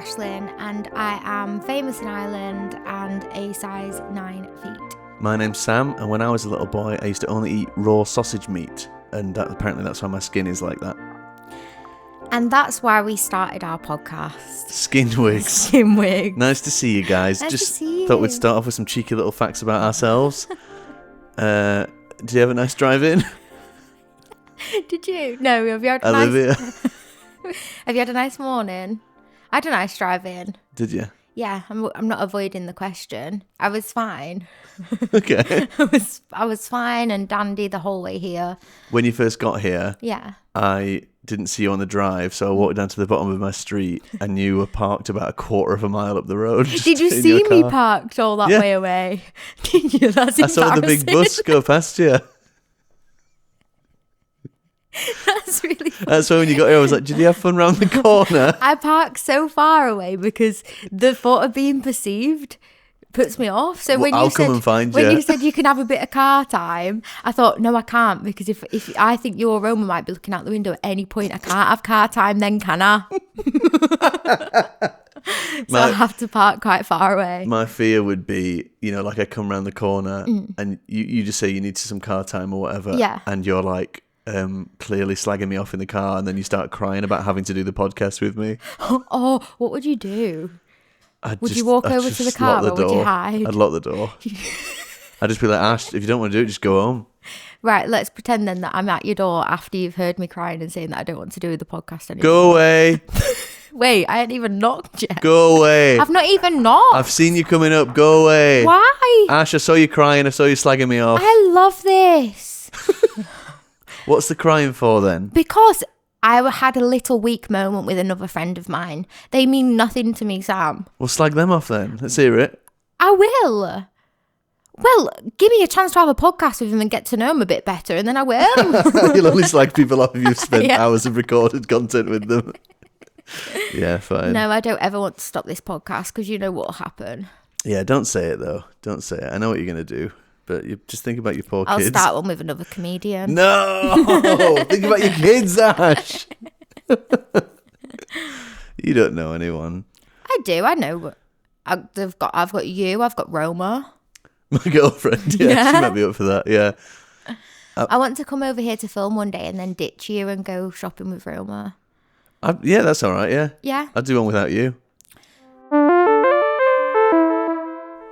Ashlyn, and I am famous in Ireland and a size 9 feet. My name's Sam, and when I was a little boy, I used to only eat raw sausage meat, and apparently that's why my skin is like that. And that's why we started our podcast. Skinwigs. Skinwigs. Nice to see you guys. Nice Just to see you. thought we'd start off with some cheeky little facts about ourselves. Did you have a nice drive-in? Did you? No, have you had a Olivia? Have you had a nice morning? I had a nice drive-in. Did you? Yeah, I'm not avoiding the question. I was fine. Okay. I was fine and dandy the whole way here. When you first got here, Yeah. I didn't see you on the drive, so I walked down to the bottom of my street, and you were parked about a quarter of a mile up the road. Did you see me parked all that way away? Did you? That's embarrassing. I saw the big bus go past you. That's really funny. That's why when you got here, I was like, did you have fun round the corner? I parked so far away because the thought of being perceived puts me off. So when I'll come and find when you. you said you can have a bit of car time, I thought, no, I can't, because if I think you or Roma might be looking out the window at any point, I can't have car time then, can I? So I have to park quite far away. My fear would be, like I come round the corner and you just say you need some car time or whatever. Yeah. And you're like, clearly slagging me off in the car, and then you start crying about having to do the podcast with me. Oh, what would you do? Would you I'd walk over to the car, or would you hide? I'd lock the door. I'd just be like, Ash, if you don't want to do it, just go home. Right, let's pretend then that I'm at your door after you've heard me crying and saying that I don't want to do the podcast anymore. Go away. Wait, I hadn't even knocked yet. Go away. I've not even knocked. I've seen you coming up. Go away. Why? Ash, I saw you crying. I saw you slagging me off. I love this. What's the crying for then? Because I had a little weak moment with another friend of mine. They mean nothing to me, Sam. Well, slag them off then. Let's hear it. I will. Well, give me a chance to have a podcast with them and get to know them a bit better, and then I will. You'll only slag people off if you've spent Yeah. hours of recorded content with them. Yeah, fine. No, I don't ever want to stop this podcast, because you know what will happen. Yeah, don't say it though. Don't say it. I know what you're going to do, but you just think about your poor I'll kids. start one with another comedian. No! Think about your kids, Ash! You don't know anyone. I do. I know. I've got you. I've got Roma. My girlfriend, yeah, she might be up for that, yeah. I want to come over here to film one day and then ditch you and go shopping with Roma. Yeah, that's all right, yeah. Yeah. I'd do one without you.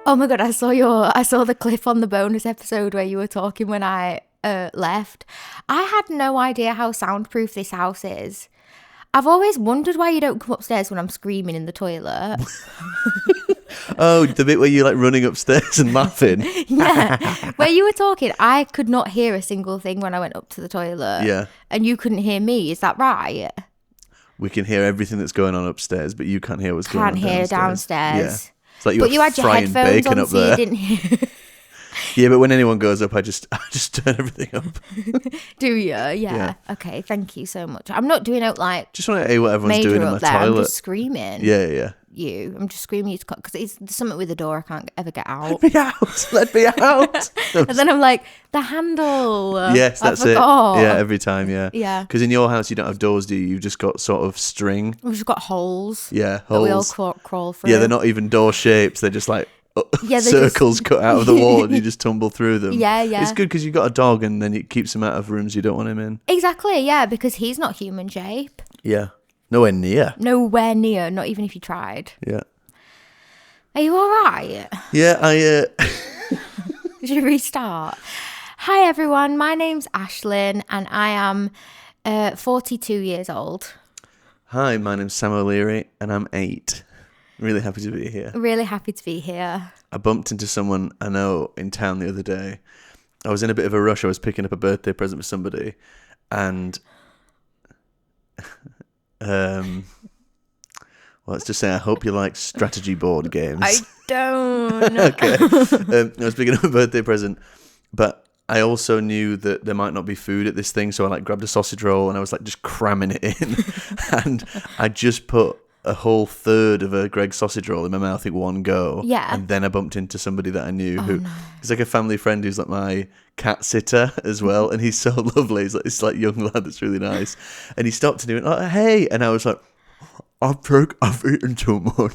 Oh my God, I saw the clip on the bonus episode where you were talking when I left. I had no idea how soundproof this house is. I've always wondered why you don't come upstairs when I'm screaming in the toilet. Oh, the bit where you're like running upstairs and laughing. Yeah. Where you were talking, I could not hear a single thing when I went up to the toilet. Yeah. And you couldn't hear me, is that right? We can hear everything that's going on upstairs, but you can't hear what's going on Can't hear downstairs. Yeah. It's like But you had your frying headphones bacon on, up so there. you didn't hear. Yeah, but when anyone goes up, I just turn everything up. Do you? Yeah. Okay, thank you so much. I'm not doing it like Just want to hear what everyone's major doing in my up there. I'm toilet. just screaming. Yeah. I'm just screaming because it's something with the door I can't ever get out. Let me out. Let me out. And then I'm like, the handle. Yes, I that's it. forgot. Yeah, every time, yeah. Yeah. Because in your house, you don't have doors, do you? You've just got sort of string. We've just got holes. Yeah, That we all holes. crawl through. Yeah, they're not even door shapes. They're just like Yeah, they're circles cut out of the wall, and you just tumble through them. Yeah. It's good because you've got a dog, and then it keeps him out of rooms you don't want him in. Exactly, yeah, because he's not human shape. Yeah. Nowhere near. Nowhere near, not even if you tried. Yeah. Are you all right? Yeah, Should we restart? Hi everyone, my name's Ashlyn and I am 42 years old. Hi, my name's Sam O'Leary, and I'm 8. Really happy to be here. Really happy to be here. I bumped into someone I know in town the other day. I was in a bit of a rush. I was picking up a birthday present for somebody, and well, let's just say I hope you like strategy board games. I don't. Okay. I was picking up a birthday present, but I also knew that there might not be food at this thing, so I grabbed a sausage roll and I was just cramming it in, and I just put a whole third of a Greggs sausage roll in my mouth in one go. Yeah. And then I bumped into somebody that I knew he's like a family friend who's my cat sitter as well, and he's so lovely. He's this young lad that's really nice, and he stopped and he went, "Oh, hey," and I was like, I've eaten too much.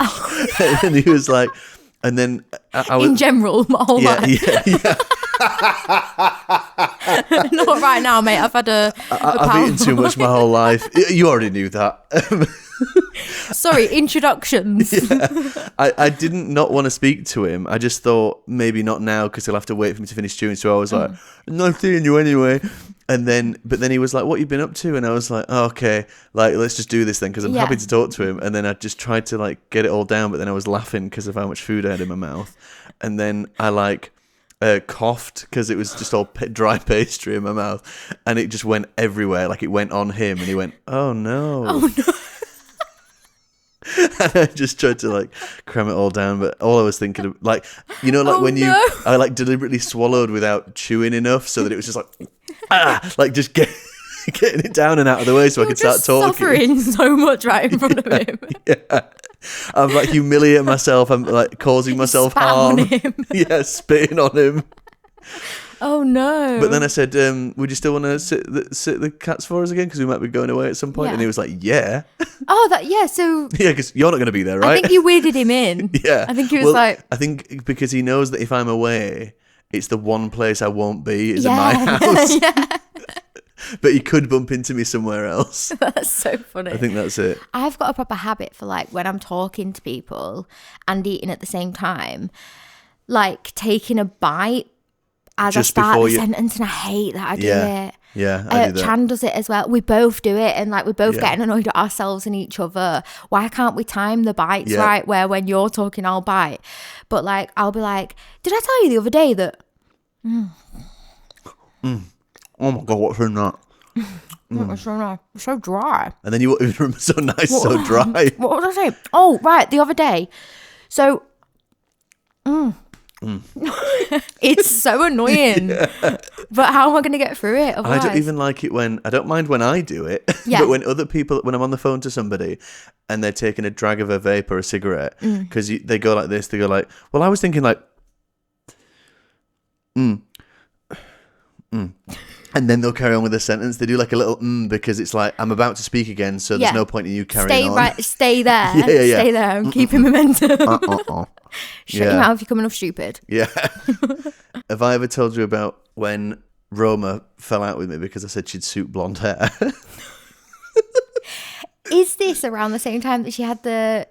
And he was like, and then I was In general, my whole life. yeah. Not right now, mate. I've had I've eaten too much my whole life. You already knew that. Sorry, introductions. I didn't not want to speak to him. I just thought maybe not now because he'll have to wait for me to finish chewing. So I was like, not seeing you anyway. But then he was like, what you been up to? And I was like, oh, okay, like, let's just do this then because I'm happy to talk to him. And then I just tried to like get it all down, but then I was laughing because of how much food I had in my mouth. And then I like coughed because it was just all dry pastry in my mouth. And it just went everywhere. Like it went on him and he went, oh no. Oh no. And I just tried to like cram it all down, but all I was thinking of, like, you know, like I like deliberately swallowed without chewing enough so that it was just like, like just getting it down and out of the way so I could start talking. Suffering so much right in front of him. Yeah. I'm like humiliating myself. I'm like causing myself harm. Yeah, spitting on him. Oh no! But then I said, "Would you still want to sit the cats for us again? Because we might be going away at some point." Yeah. And he was like, "Yeah." Oh, so yeah, because you're not going to be there, right? I think you weirded him in. Yeah, I think he was like, I think because he knows that if I'm away, it's the one place I won't be is in my house. Yeah. But he could bump into me somewhere else. That's so funny. I think that's it. I've got a proper habit for like when I'm talking to people and eating at the same time, like taking a bite as Just I start the before sentence, and I hate that I do it. Yeah, I do that. Chan does it as well. We both do it, and like we're both getting annoyed at ourselves and each other. Why can't we time the bites right? Where when you're talking, I'll bite, but like I'll be like, "Did I tell you the other day that?" Oh my god, what's in that? It's so nice. It's so dry. And then you remember so nice, so dry. What was I saying? Oh, right, the other day. So, it's so annoying. But how am I going to get through it? Otherwise? I don't even like it I don't mind when I do it, but when other people, when I'm on the phone to somebody and they're taking a drag of a vape or a cigarette, because they go like this, they go like, well, I was thinking like, and then they'll carry on with the sentence. They do like a little because it's like, I'm about to speak again, so there's no point in you carrying on. Stay there. Yeah. Stay there and keep your momentum. Shut your mouth, you're coming off stupid. Yeah. Have I ever told you about when Roma fell out with me because I said she'd suit blonde hair? Is this around the same time that she had the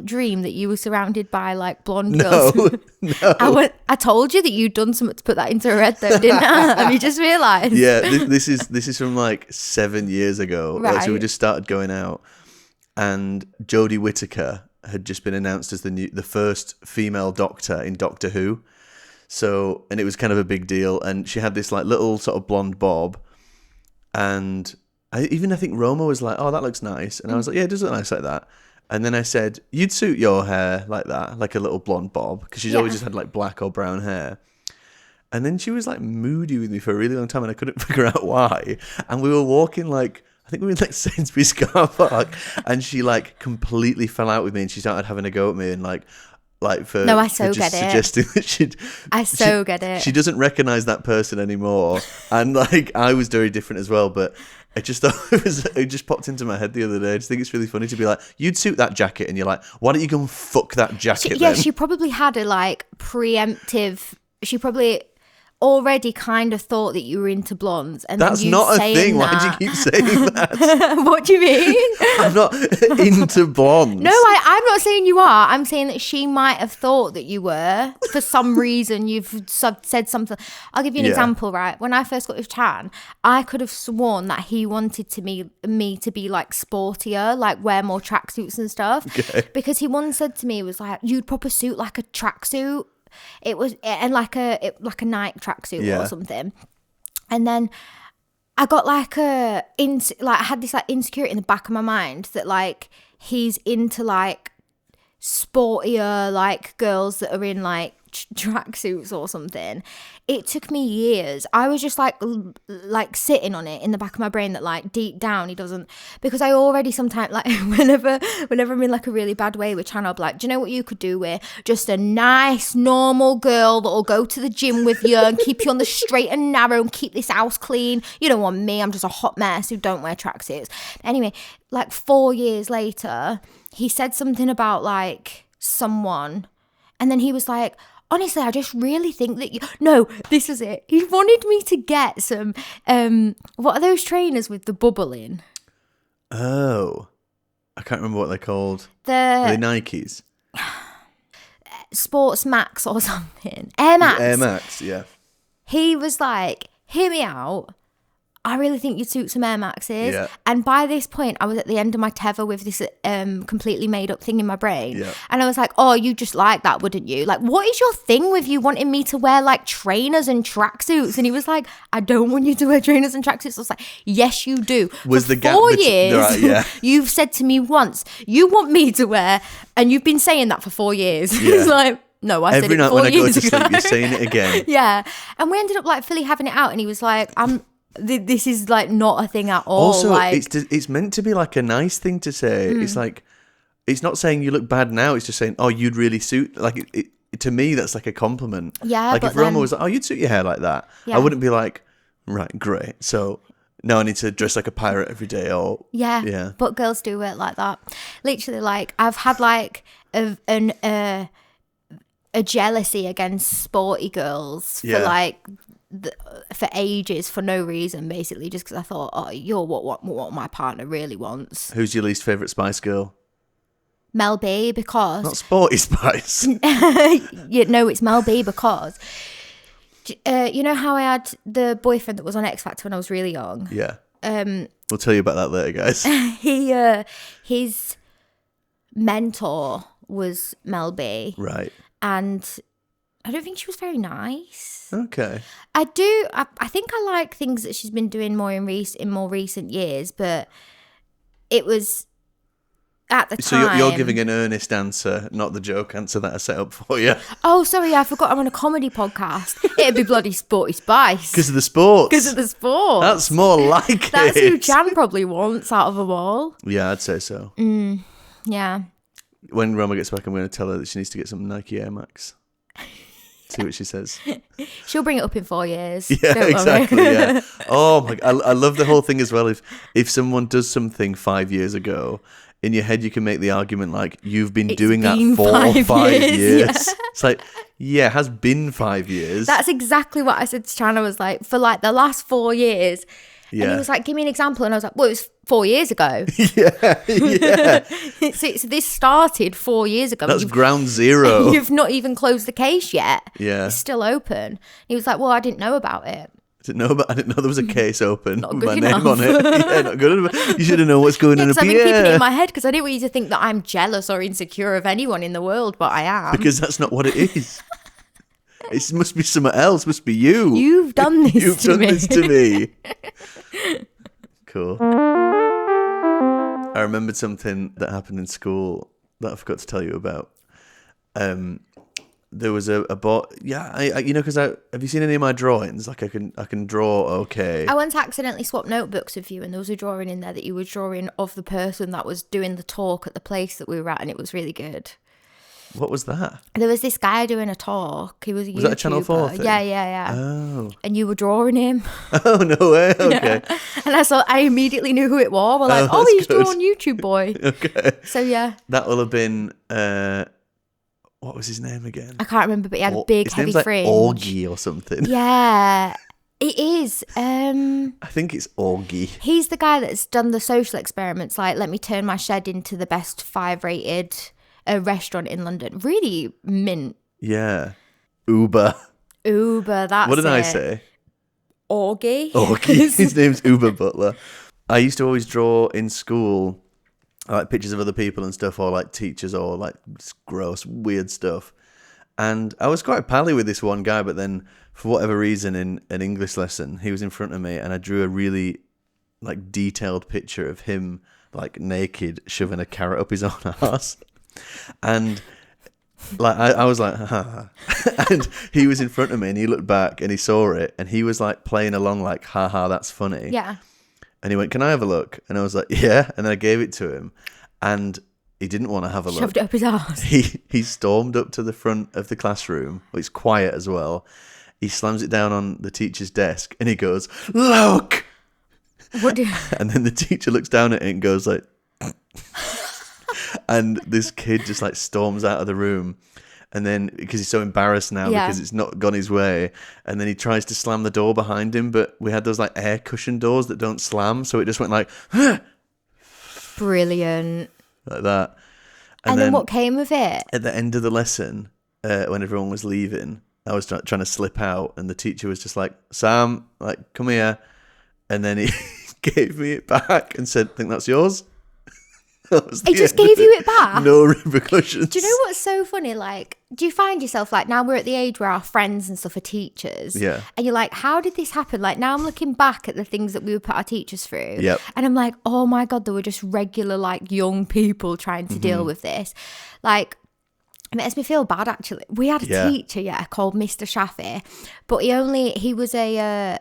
dream that you were surrounded by like blonde girls? No. I told you that you'd done something to put that into her head though, didn't I? Have you just realised? Yeah, this is from like 7 years ago. Right. So we just started going out, and Jodie Whittaker had just been announced as the first female Doctor in Doctor Who. So, and it was kind of a big deal, and she had this like little sort of blonde bob, and I think Roma was like, oh, that looks nice. And I was like, yeah, it does look nice like that. And then I said, you'd suit your hair like that, like a little blonde bob, because she's always just had like black or brown hair. And then she was like moody with me for a really long time, and I couldn't figure out why. And we were walking like, I think we were in like Sainsbury's car park, and she like completely fell out with me, and she started having a go at me and like for no, I so for just get it. Suggesting that she get it. She doesn't recognize that person anymore, and like I was very different as well, but. I just thought it just popped into my head the other day. I just think it's really funny to be like, you'd suit that jacket, and you're like, why don't you go and fuck that jacket then? She probably had a like preemptive, she probably already kind of thought that you were into blondes, and that's then not a thing. That. Why do you keep saying that? What do you mean? I'm not into blondes. No, I'm not saying you are. I'm saying that she might have thought that you were for some reason. You've said something. I'll give you an example, right? When I first got with Chan, I could have sworn that he wanted me to be like sportier, like wear more tracksuits and stuff. Okay. Because he once said to me, it was like, you'd proper suit like a tracksuit. It was and like a Nike tracksuit or something, and then I got like I had this like insecurity in the back of my mind that like he's into like sportier like girls that are in like tracksuits or something. It took me years. I was just like sitting on it in the back of my brain that like deep down he doesn't, because I already sometimes like whenever I'm in like a really bad way with Chan, I'll be like, do you know what you could do? We're just a nice normal girl that'll go to the gym with you and keep you on the straight and narrow and keep this house clean. You don't want me. I'm just a hot mess who don't wear tracksuits. Anyway, like 4 years later, he said something about like someone, and then he was like, honestly, I just really think that no, this was it. He wanted me to get some, what are those trainers with the bubble in? Oh, I can't remember what they're called. Are they Nikes? Sports Max or something. Air Max. Air Max, yeah. He was like, hear me out. I really think you'd suit some Air Maxes. Yeah. And by this point, I was at the end of my tether with this completely made up thing in my brain. Yeah. And I was like, oh, you just like that, wouldn't you? Like, what is your thing with you wanting me to wear like trainers and tracksuits? And he was like, I don't want you to wear trainers and tracksuits. I was like, yes, you do. Was For the gap 4 years, right, yeah. you've said to me once, you want me to wear, and you've been saying that for 4 years. Yeah. It's like, no, I said every it night 4 when I go years to sleep, ago. you're saying it again. Yeah. And we ended up like fully having it out, and he was like, this is like not a thing at all. Also, like, it's meant to be like a nice thing to say. It's like, it's not saying you look bad now. It's just saying, oh, you'd really suit. Like, to me, that's like a compliment. Yeah, like but if Roma then- was like, oh, you'd suit your hair like that. Yeah. I wouldn't be like, right, great. So now I need to dress like a pirate every day. Or yeah. But girls do it like that. Literally, like I've had like a jealousy against sporty girls for like for ages for no reason, basically just because I thought, oh, you're what my partner really wants. Who's your least favourite Spice Girl? Mel B, because Not Sporty Spice. it's Mel B because you know how I had the boyfriend that was on X Factor when I was really young. Yeah. We'll tell you about that later, guys. His mentor was Mel B, Right. and I don't think she was very nice. Okay. I think I like things that she's been doing more in more recent years, but it was at the So time. you're giving an earnest answer, not the joke answer that I set up for you. Oh, sorry, I forgot I'm on a comedy podcast. It'd be bloody Sporty Spice. Because of the sports. Because of the sport. That's more like That's it. who Jan probably wants out of them all. Yeah, I'd say so. Yeah. When Roma gets back, I'm going to tell her that she needs to get some Nike Air Max. See what she says. She'll bring it up in 4 years. Yeah, Don't exactly. worry. Yeah. Oh my! I love the whole thing as well. If someone does something 5 years ago, in your head you can make the argument like you've been doing that been 4 or 5 years. Yeah. It's like, yeah, it has been 5 years. That's exactly what I said to Chan. I was like, for like the last 4 years. Yeah. And he was like, give me an example. And I was like, well, it was 4 years ago. yeah. So this started 4 years ago. That's ground zero. You've not even closed the case yet. Yeah. It's still open. He was like, well, I didn't know about it. I didn't know there was a case open Not with good my enough. name on it. Yeah, not good enough. You should have known what's going on Because up I've been keeping it here. in my head because I didn't want you to think that I'm jealous or insecure of anyone in the world, but I am. Because that's not what it is. It must be something else. Must be you. You've done this You've to done me. this to me. Cool. I remembered something that happened in school that I forgot to tell you about. There was a bot. Yeah, I you know, because have you seen any of my drawings? Like I can draw. Okay. I once accidentally swapped notebooks with you, and there was a drawing in there that you were drawing of the person that was doing the talk at the place that we were at, and it was really good. What was that? There was this guy doing a talk. He was a YouTuber. Was that a Channel 4 thing? Yeah. Oh. And you were drawing him. Oh no way. Okay. Yeah. And I immediately knew who it was. We're like, Oh, oh, that's he's good. drawn YouTube boy. Okay. So yeah, That will have been. What was his name again? I can't remember, but he had a big his heavy name's like fringe. Augie or something. Yeah, it is. I think it's Augie. He's the guy that's done the social experiments, like let me turn my shed into the best 5-rated restaurant in London. Really mint. Yeah. Uber. That's What did I it. say? Augie. Augie. His name's Uber Butler. I used to always draw in school like pictures of other people and stuff, or like teachers, or like just gross, weird stuff. And I was quite pally with this one guy, but then for whatever reason in an English lesson, he was in front of me and I drew a really like detailed picture of him like naked, shoving a carrot up his own arse. And Like I was like, ha. And he was in front of me and he looked back and he saw it and he was like playing along like, ha, that's funny. Yeah. And he went, can I have a look? And I was like, yeah. And then I gave it to him and he didn't want to have a look. Shoved it up his arse. He stormed up to the front of the classroom. It's quiet as well. He slams it down on the teacher's desk and he goes, look. What do you... And then the teacher looks down at it and goes like, and this kid just like storms out of the room. And then because he's so embarrassed now because it's not gone his way. And then he tries to slam the door behind him. But we had those like air cushion doors that don't slam. So it just went like, brilliant. Like that. And then what came of it? At the end of the lesson, when everyone was leaving, I was trying to slip out. And the teacher was just like, Sam, like, come here. And then he gave me it back and said, think that's yours? He just gave you it back? No repercussions. Do you know what's so funny? Like, do you find yourself like, now we're at the age where our friends and stuff are teachers. Yeah. And you're like, how did this happen? Like, now I'm looking back at the things that we would put our teachers through. Yep. And I'm like, oh my God, they were just regular, like, young people trying to deal with this. Like, it makes me feel bad, actually. We had a teacher, called Mr. Shafi. But he was a...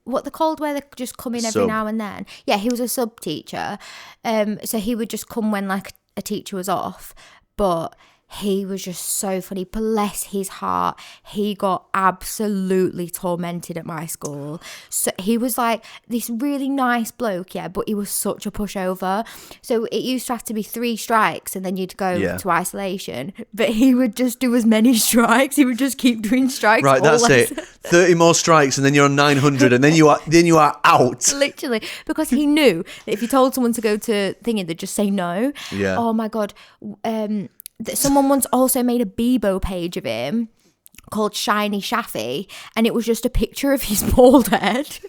what they're called where they just come in every now and then. Yeah, he was a sub teacher. So he would just come when like a teacher was off. But he was just so funny. Bless his heart. He got absolutely tormented at my school. So he was like this really nice bloke, but he was such a pushover. So it used to have to be 3 strikes and then you'd go to isolation. But he would just do as many strikes. He would just keep doing strikes. Right, that's it. 30 more strikes and then you're on 900 and then you are out. Literally, because he knew that if you told someone to go to thingy, they'd just say no. Yeah. Oh my God. Someone once also made a Bebo page of him called Shiny Shafi, and it was just a picture of his bald head.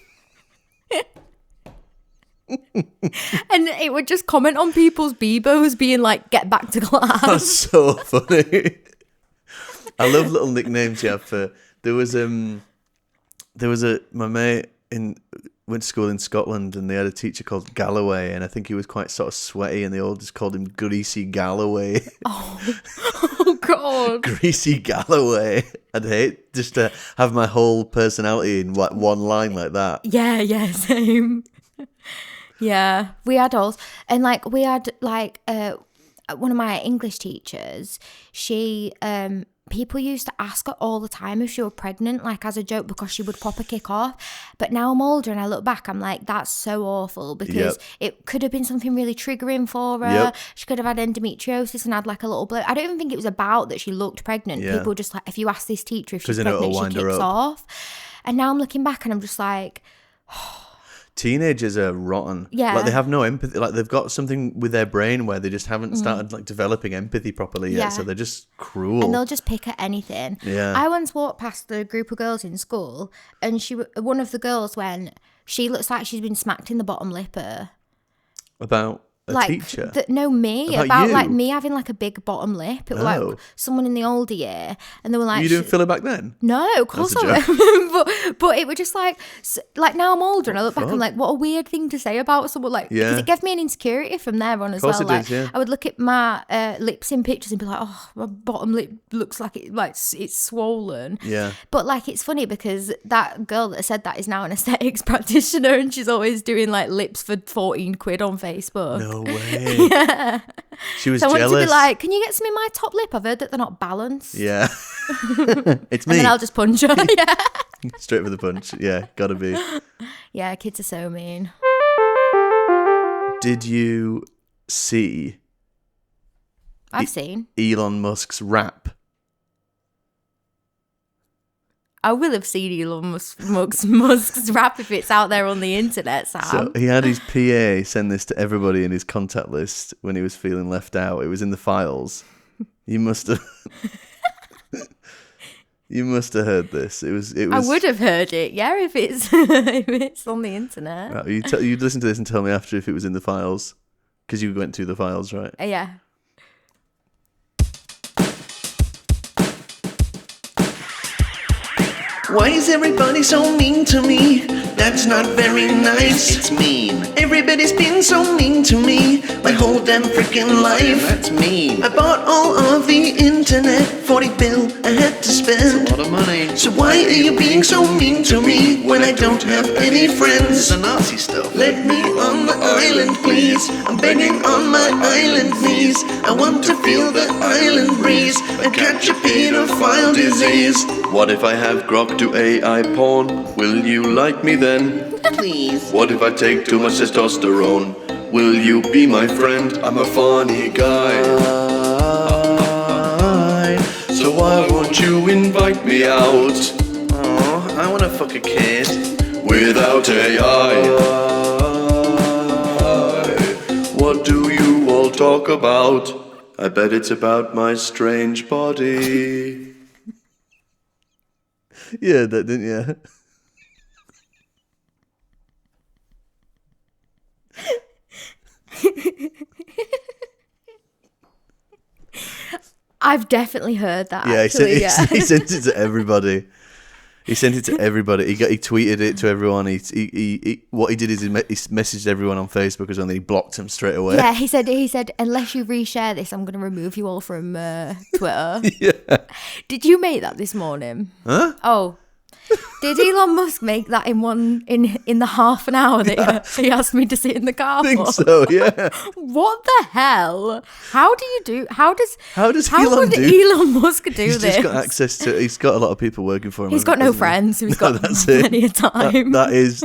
And it would just comment on people's Bebos being like, get back to class. That's so funny. I love little nicknames you have for... There was my mate went to school in Scotland and they had a teacher called Galloway and I think he was quite sort of sweaty and they all just called him Greasy Galloway. Oh God. Greasy Galloway. I'd hate just to have my whole personality in like one line like that. Yeah, same. Yeah, we had all, and like we had like one of my English teachers, she people used to ask her all the time if she were pregnant, like as a joke, because she would proper kick off. But now I'm older and I look back, I'm like, that's so awful because it could have been something really triggering for her. Yep. She could have had endometriosis and had like a little blow. I don't even think it was about that she looked pregnant. Yeah. People just like, if you ask this teacher if she's then it'll pregnant, she wind her kicks up. off. And now I'm looking back and I'm just like... Teenagers are rotten. Yeah. Like they have no empathy. Like they've got something with their brain where they just haven't started like developing empathy properly yet. So they're just cruel. And they'll just pick at anything. Yeah. I once walked past a group of girls in school and one of the girls went, she looks like she's been smacked in the bottom lip. About a like, teacher? Me. About you? Like me having like a big bottom lip. It was like someone in the older year. And they were like... You didn't feel it back then? No, of course That's a not. but it was just like now I'm older and I look back, I'm like, what a weird thing to say about someone. Like, because it gave me an insecurity from there on as well. It like, does, I would look at my lips in pictures and be like, oh, my bottom lip looks like it's swollen. Yeah. But like, it's funny because that girl that said that is now an aesthetics practitioner and she's always doing like lips for 14 quid on Facebook. No way. Yeah. She was So I jealous. want to be like, can you get some in my top lip? I've heard that they're not balanced. Yeah. It's me. And then I'll just punch her. Yeah. Straight for the punch. Yeah, gotta be. Yeah, kids are so mean. Did you see I've seen. Elon Musk's rap? I will have seen Elon Musk's rap if it's out there on the internet, Sam. So he had his PA send this to everybody in his contact list when he was feeling left out. It was in the files. You must have... You must have heard this. It was. I would have heard it, yeah, if it's on the internet. Right, you'd listen to this and tell me after if it was in the files, because you went through the files, right? Yeah. Why is everybody so mean to me? That's not very nice. It's mean. Everybody's been so mean to me my whole damn freaking life. That's mean. I bought all of the internet, 40 bill I had to spend. A lot of money. So why are you being so mean to me when I don't have any friends? It's the Nazi stuff. Let me on the island, please. I'm begging on my island knees. I want to feel the island breeze and catch a pedophile disease. What if I have grok to AI porn? Will you like me then? Please. What if I take too much testosterone? Will you be my friend? I'm a funny guy. So why won't you invite me out? Oh, I wanna fuck a kid. Without AI. What do you all talk about? I bet it's about my strange body. Yeah, that didn't you? I've definitely heard that. Yeah, Actually, he sent it to everybody. He sent it to everybody. He tweeted it to everyone. He what he did is he messaged everyone on Facebook as well, and then he blocked them straight away. Yeah, he said unless you reshare this, I'm going to remove you all from Twitter. Yeah. Did you make that this morning? Huh? Oh. Did Elon Musk make that in the half an hour that he asked me to sit in the car I think for? so, yeah. What the hell? How does Elon Musk do He's this? just got access to. He's got a lot of people working for him. He's got no friends. He's got that's it. plenty of time. That is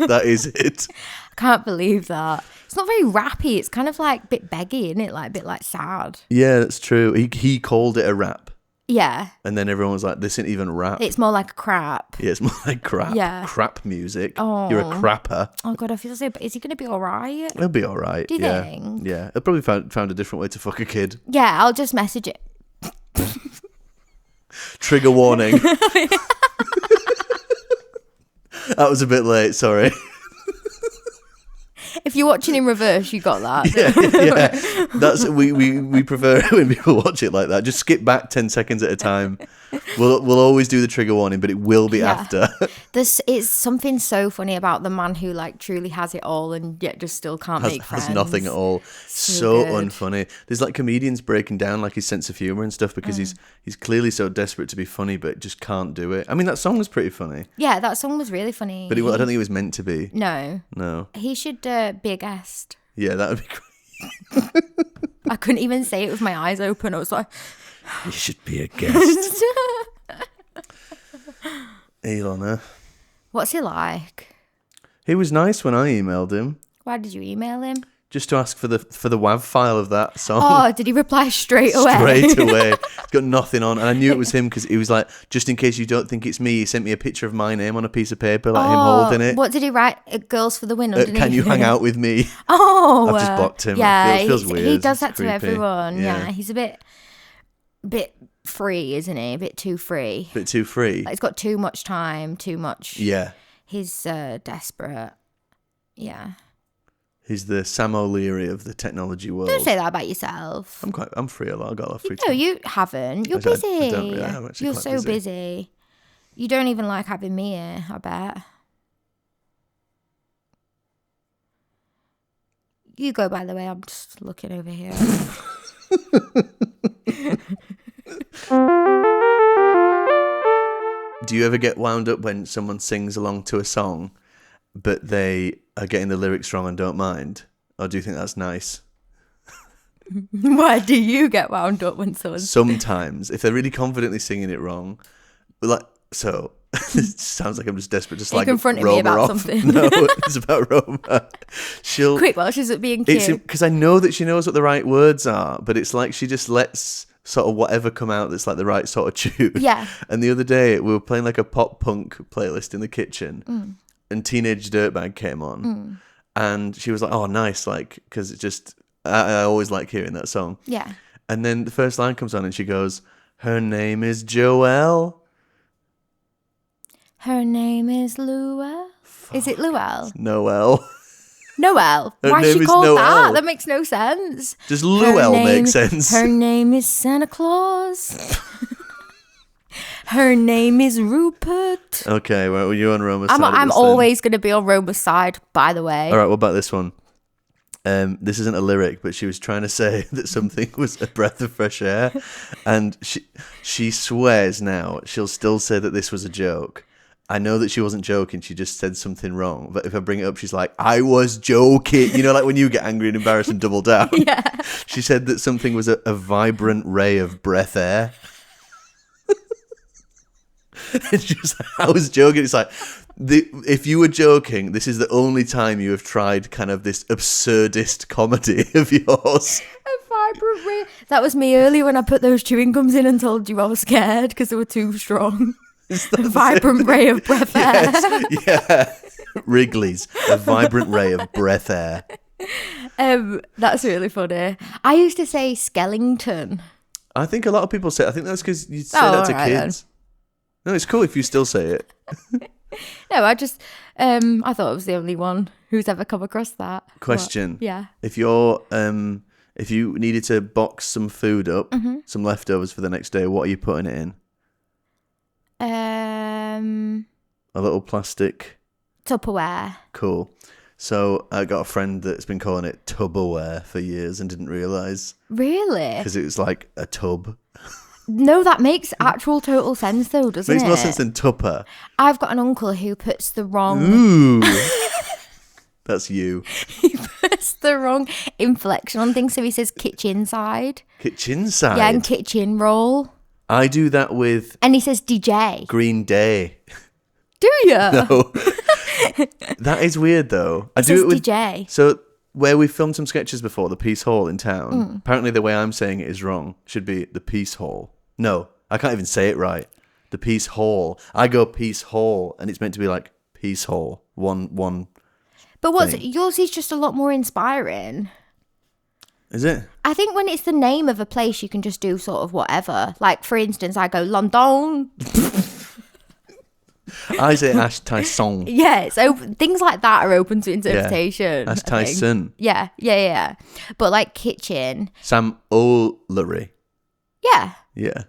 it. I can't believe that. It's not very rappy. It's kind of like a bit beggy, isn't it? Like a bit like sad. Yeah, that's true. He called it a rap. Yeah. And then everyone was like, this isn't even rap. It's more like crap. Yeah, it's more like crap. Yeah. Crap music. Oh. You're a crapper. Oh God, I feel so. Is he going to be all right? He'll be all right. Do you yeah. think? Yeah. He'll probably found a different way to fuck a kid. Yeah, I'll just message it. Trigger warning. That was a bit late, sorry. If you're watching in reverse, you got that. Yeah. That's we prefer when people watch it like that. Just skip back 10 seconds at a time. We'll always do the trigger warning, but it will be after. This is something so funny about the man who like truly has it all and yet just still can't make friends. Has nothing at all. So good. unfunny. There's like comedians breaking down like his sense of humor and stuff because he's clearly so desperate to be funny but just can't do it. I mean, that song was pretty funny. Yeah, that song was really funny. But I don't think it was meant to be. No. He should be a guest. Yeah, that would be great. I couldn't even say it with my eyes open. I was like, you should be a guest. Elon, huh? What's he like? He was nice when I emailed him. Why did you email him? Just to ask for the WAV file of that song. Oh, did he reply straight away? Straight away. He's got nothing on. And I knew it was him because he was like, just in case you don't think it's me, he sent me a picture of my name on a piece of paper, like him holding it. What did he write? Girls for the win underneath? Can you hang out with me? Oh. I've just blocked him. Yeah, It feels weird. He does that It's to creepy. everyone. Yeah, he's a bit free, isn't he? A bit too free. Bit too free. Like, he's got too much time, too much. Yeah. He's desperate. Yeah. He's the Sam O'Leary of the technology world. Don't say that about yourself. I'm free a lot. I've got a lot of free No, time. you haven't. You're I don't busy. really. I'm actually You're quite so busy. You don't even like having me here, I bet. You go, by the way. I'm just looking over here. Do you ever get wound up when someone sings along to a song, but they are getting the lyrics wrong and don't mind? Or do you think that's nice? Why do you get wound up when someone... Sometimes, if they're really confidently singing it wrong, like, so, it sounds like I'm just desperate, just Are you like confronting Roma me about off. something? No, it's about Roma. She'll... Quick, while she's being cute. Because I know that she knows what the right words are, but it's like she just lets sort of whatever come out that's like the right sort of tune. Yeah. And the other day, we were playing like a pop punk playlist in the kitchen, and Teenage Dirtbag came on, and she was like, oh, nice, like, because it just... I always like hearing that song. Yeah. And then the first line comes on and she goes, her name is Joelle. Her name is Luelle. Is it Luelle? Noelle. Noelle. Her Why is name she is called Noelle. that? That makes no sense. Does Luelle make sense? Her name is Santa Claus. Her name is Rupert. Okay, well, you're on Roma's side. I'm always going to be on Roma's side, by the way. All right, what about this one? This isn't a lyric, but she was trying to say that something was a breath of fresh air, and she swears now she'll still say that this was a joke. I know that she wasn't joking, she just said something wrong, but if I bring it up, she's like, I was joking. You know, like when you get angry and embarrassed and double down. Yeah. She said that something was a vibrant ray of breath air. And she was like, I was joking. It's like, if you were joking, this is the only time you have tried kind of this absurdist comedy of yours. A vibrant ray. That was me earlier when I put those chewing gums in and told you I was scared because they were too strong. A vibrant ray of breath air. Yes, yeah. Wrigley's, a vibrant ray of breath air. That's really funny. I used to say Skellington. I think a lot of people say. I think that's because you say that to kids. Then. No, it's cool if you still say it. No, I just I thought I was the only one who's ever come across that. Question. What? Yeah. If you needed to box some food up, some leftovers for the next day, what are you putting it in? A little plastic Tupperware. Cool. So I got a friend that's been calling it Tupperware for years and didn't realise. Really? Because it was like a tub. No, that makes actual total sense though, doesn't it? Makes more sense than Tupper. I've got an uncle who puts the wrong... Ooh. That's you. He puts the wrong inflection on things, so he says kitchen side. Kitchen side? Yeah, and kitchen roll. I do that with... And he says DJ. Green Day. Do you? No. That is weird though. I do it with DJ. So where we filmed some sketches before, the Peace Hall in town. Apparently the way I'm saying it is wrong. Should be the Peace Hall. No, I can't even say it right. The Peace Hall. I go Peace Hall, and it's meant to be like Peace Hall. One. But what's thing. Yours is just a lot more inspiring. Is it? I think when it's the name of a place, you can just do sort of whatever. Like for instance, I go London. I say Ash Tyson. Yeah, it's open. Things like that are open to interpretation. Yeah. Ash Tyson. Yeah. But like kitchen. Sam O'Leary. Yeah. Yeah.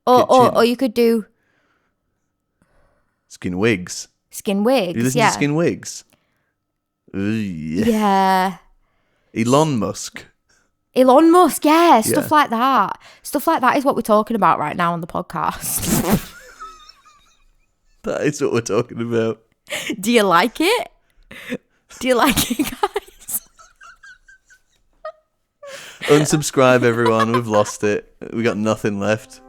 Or you could do Skinwigs. Skinwigs. You listen to Skinwigs? Ooh, Yeah. Elon Musk. Elon Musk, yeah. Stuff like that. Stuff like that is what we're talking about right now on the podcast. That is what we're talking about. Do you like it? Do you like it, guys? Unsubscribe, everyone. We've lost it. We got nothing left.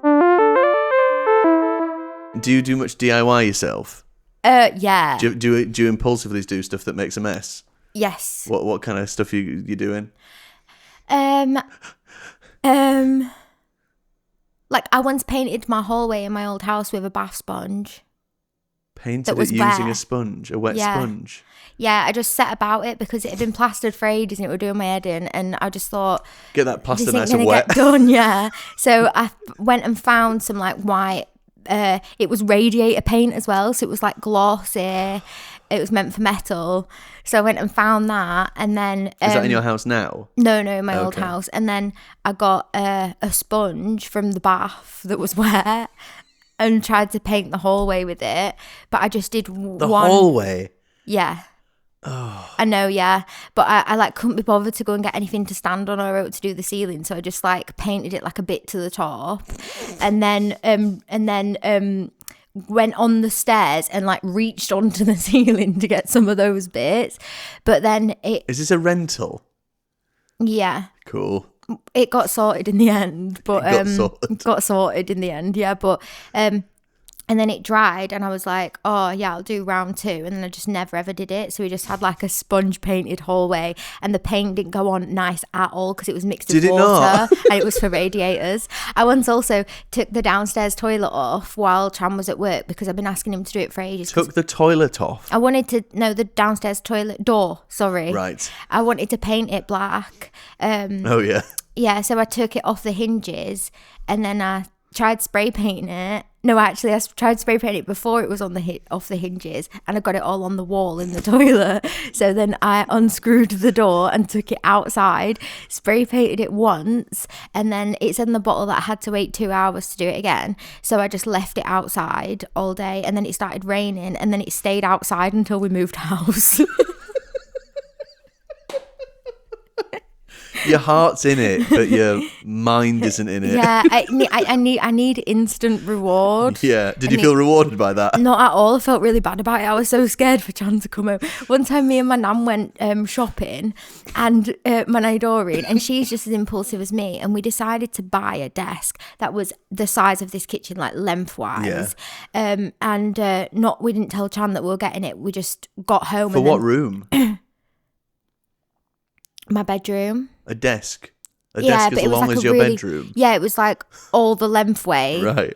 Do you do much DIY yourself? Yeah. Do you impulsively do stuff that makes a mess? Yes. What kind of stuff you doing? Like I once painted my hallway in my old house with a bath sponge. Painted it using a sponge, a wet sponge. Yeah, I just set about it because it had been plastered for ages and it would do my head in, and I just thought, get that plaster this nice ain't and gonna wet. get done, yeah. So I went and found some like white. It was radiator paint as well, so it was like glossy. It was meant for metal, so I went and found that, and then is that in your house now? No, in my old house. And then I got a sponge from the bath that was wet and tried to paint the hallway with it, but I just did the hallway. Yeah. Oh. I know, yeah, but I like couldn't be bothered to go and get anything to stand on or to do the ceiling, so I just like painted it like a bit to the top, and then went on the stairs and like reached onto the ceiling to get some of those bits, but then Is this a rental? Yeah. Cool. It got sorted in the end, but got sorted in the end, yeah, but and then it dried and I was like, oh yeah, I'll do round 2, and then I just never ever did it. So we just had like a sponge painted hallway, and the paint didn't go on nice at all because it was mixed with water and it was for radiators. I once also took the downstairs toilet off while Tram was at work because I've been asking him to do it for ages. Took the toilet off? I wanted to, no, the downstairs toilet door, sorry. Right. I wanted to paint it black. Oh yeah. Yeah, so I took it off the hinges, and then I tried spray painting it. No, actually, I tried spray painting it before it was on off the hinges, and I got it all on the wall in the toilet. So then I unscrewed the door and took it outside, spray painted it once, and then it's in the bottle that I had to wait 2 hours to do it again. So I just left it outside all day, and then it started raining, and then it stayed outside until we moved house. Your heart's in it, but your mind isn't in it. Yeah, I need instant reward. Yeah. Did you feel rewarded by that? Not at all. I felt really bad about it. I was so scared for Chan to come home. One time me and my nan went shopping, and my nan Doreen, and she's just as impulsive as me, and we decided to buy a desk that was the size of this kitchen, like lengthwise. Yeah. We didn't tell Chan that we were getting it. We just got home. For what room? My bedroom. A desk? A desk as long as your bedroom? Yeah, it was like all the lengthway. Right.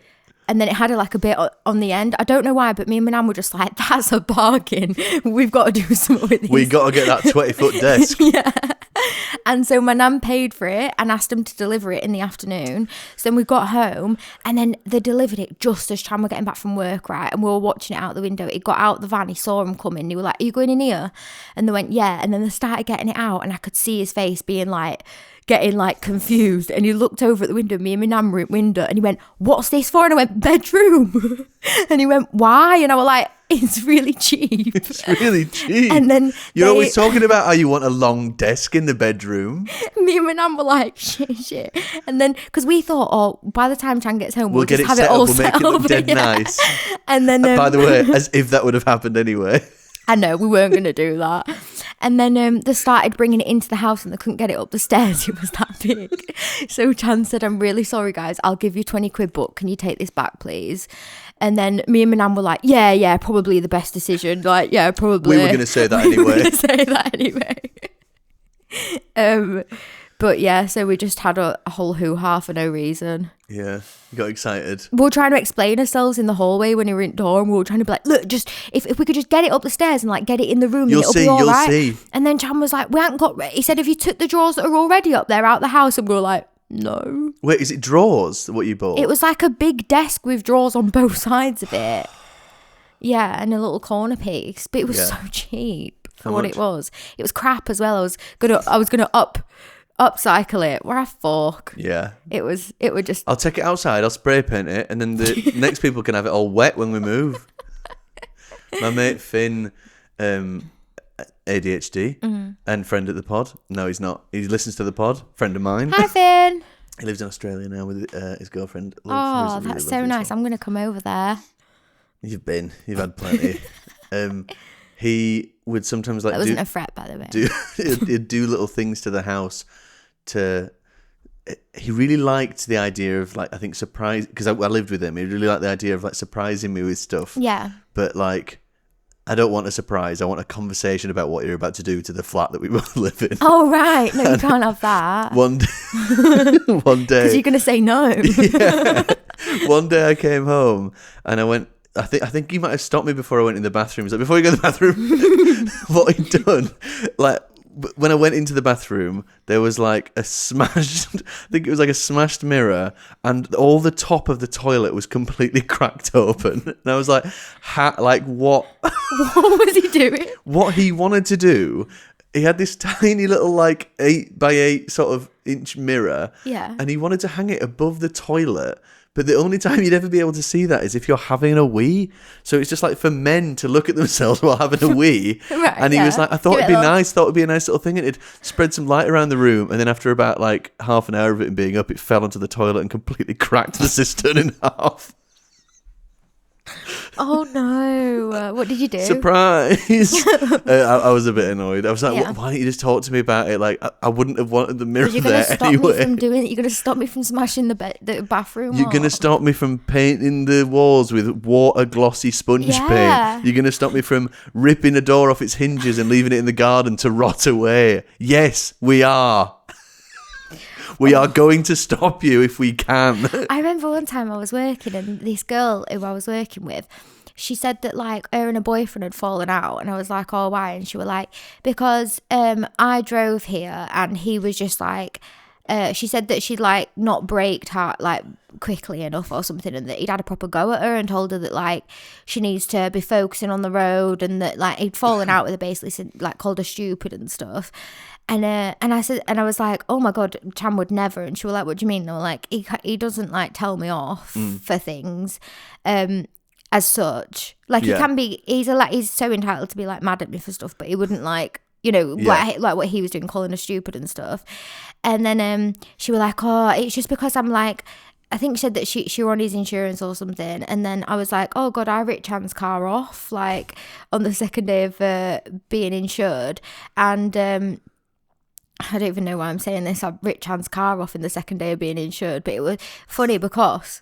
And then it had like a bit on the end. I don't know why, but me and my nan were just like, that's a bargain. We've got to do something with this. We got to get that 20-foot desk. Yeah. And so my nan paid for it and asked them to deliver it in the afternoon. So then we got home, and then they delivered it just as Chan were getting back from work, right? And we were watching it out the window. He got out the van, he saw them coming. They were like, are you going in here? And they went, yeah. And then they started getting it out, and I could see his face being like, getting like confused, and he looked over at the window. Me and my nan were at the window, and he went, what's this for? And I went, bedroom. And he went, why? And I was like, it's really cheap. It's really cheap. And then you're always talking about how you want a long desk in the bedroom. Me and my nan were like, shit. And then, because we thought, oh, by the time Chan gets home, we'll get just it have set it all up, we'll make it look dead nice. And then, by the way, as if that would have happened anyway. I know, we weren't going to do that. And then they started bringing it into the house, and they couldn't get it up the stairs. It was that big. So Chan said, I'm really sorry, guys. I'll give you 20 quid, but can you take this back, please? And then me and my nan were like, yeah, probably the best decision. Like, yeah, probably. We were going to say that anyway. But yeah, so we just had a whole hoo-ha for no reason. Yeah, you got excited. We were trying to explain ourselves in the hallway when we were in the door, and we were trying to be like, look, just if we could just get it up the stairs and like get it in the room, you'll see. And then Chan was like, we haven't got, he said, have you took the drawers that are already up there out the house? And we were like, no. Wait, is it drawers, what you bought? It was like a big desk with drawers on both sides of it. Yeah, and a little corner piece, but it was so cheap for what it was. It was crap as well. I was gonna upcycle it. We're a fork. Yeah. It would just. I'll take it outside. I'll spray paint it, and then the next people can have it all wet when we move. My mate Finn, ADHD, and friend at the pod. No, he's not. He listens to the pod. Friend of mine. Hi, Finn. He lives in Australia now with his girlfriend. Oh, that's so nice. I'm gonna come over there. You've had plenty. He would sometimes like. That wasn't a threat, by the way. He'd do little things to the house. He really liked the idea of like, I think, surprise, because I lived with him. He really liked the idea of like surprising me with stuff. Yeah. But like, I don't want a surprise. I want a conversation about what you're about to do to the flat that we both live in. Oh right, no, you can't have that. One day, because you're gonna say no. Yeah. One day I came home and I went. I think he might have stopped me before I went in the bathroom. He's like, before you go to the bathroom, what he'd done, like. When I went into the bathroom, there was like a smashed, I think it was like a smashed mirror, and all the top of the toilet was completely cracked open. And I was like, like what? What was he doing? What he wanted to do, he had this tiny little like 8x8 sort of inch mirror. Yeah. And he wanted to hang it above the toilet. But the only time you'd ever be able to see that is if you're having a wee. So it's just like for men to look at themselves while having a wee. Right, and he was like, I thought it'd be nice. Thought it'd be a nice little thing. And it'd spread some light around the room. And then after about like half an hour of it being up, it fell onto the toilet and completely cracked the cistern in half. Oh no! What did you do? Surprise! I was a bit annoyed. I was like, why don't you just talk to me about it? Like, I wouldn't have wanted the mirror there anyway. You're going to stop me from smashing the bathroom. You're going to stop me from painting the walls with water glossy sponge paint. You're going to stop me from ripping a door off its hinges and leaving it in the garden to rot away. Yes, we are. We are going to stop you if we can. I remember one time I was working, and this girl who I was working with, she said that like her and her boyfriend had fallen out, and I was like, oh, why? And she was like, because I drove here and he was just like she said that she'd like not braked her like quickly enough or something, and that he'd had a proper go at her and told her that like she needs to be focusing on the road, and that like he'd fallen out with her, basically said, like called her stupid and stuff. And I said, and I was like, oh my god, Chan would never. And she was like, what do you mean? They were like, he doesn't like tell me off for things as such. Like he can be, he's so entitled to be like mad at me for stuff, but he wouldn't like, you know, like what he was doing, calling her stupid and stuff. And then she was like, oh, it's just because I'm like, I think she said that she were on his insurance or something. And then I was like, oh god, I ripped Chan's car off like on the second day of being insured. And I don't even know why I'm saying this. I ripped Chan's car off in the second day of being insured, but it was funny because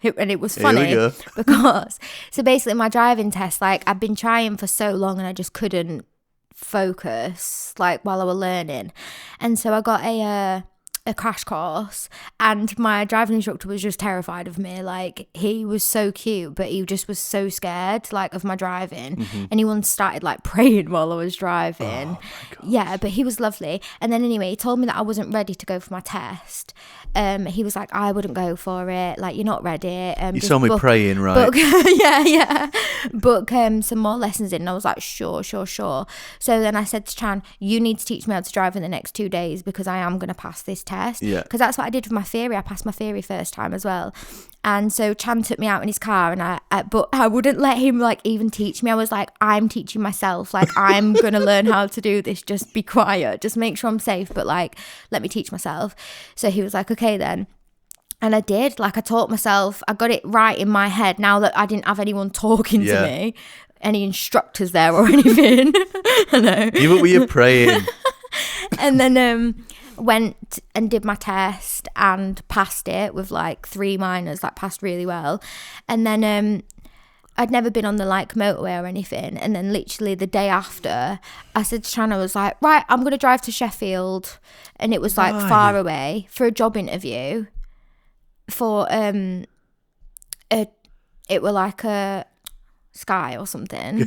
it was funny because so basically my driving test, like I've been trying for so long and I just couldn't focus like while I was learning, and so I got a crash course, and my driving instructor was just terrified of me. Like he was so cute, but he just was so scared like of my driving, and he once started like praying while I was driving. Yeah, but he was lovely. And then anyway, he told me that I wasn't ready to go for my test. He was like, I wouldn't go for it, like you're not ready. You saw me praying, right? Book some more lessons in. And I was like, sure. So then I said to Chan, you need to teach me how to drive in the next 2 days, because I am going to pass this test. Because that's what I did with my theory. I passed my theory first time as well. And so Chan took me out in his car, and but I wouldn't let him like even teach me. I was like, I'm teaching myself, like I'm gonna learn how to do this, just be quiet, just make sure I'm safe, but like let me teach myself. So he was like, okay then. And I did, like I taught myself, I got it right in my head now that I didn't have anyone talking to me, any instructors there or anything. I know. Even when you're praying. And then went and did my test and passed it with like 3 minors, like passed really well. And then I'd never been on the like motorway or anything, and then literally the day after I said to Chan, I was like, right, I'm gonna drive to Sheffield, and it was like far away, for a job interview for it were like a Sky or something.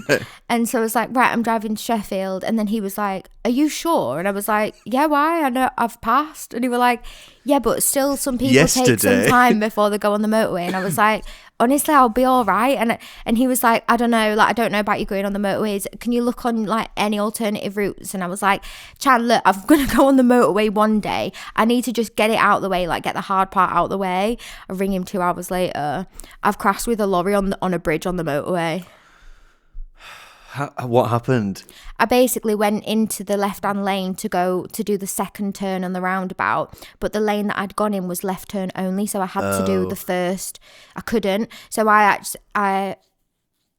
And so I was like, right, I'm driving to Sheffield. And then he was like, are you sure? And I was like, yeah, why? I know I've passed. And he was like, yeah, but still some people take some time before they go on the motorway. And I was like, honestly, I'll be all right. And he was like, I don't know, like I don't know about you going on the motorways, can you look on like any alternative routes? And I was like, Chan, look, I'm gonna go on the motorway one day, I need to just get it out of the way, like get the hard part out of the way. I ring him 2 hours later, I've crashed with a lorry on a bridge on the motorway. What happened? I basically went into the left-hand lane to go to do the second turn on the roundabout, but the lane that I'd gone in was left turn only, so I had to do the first. I couldn't, so I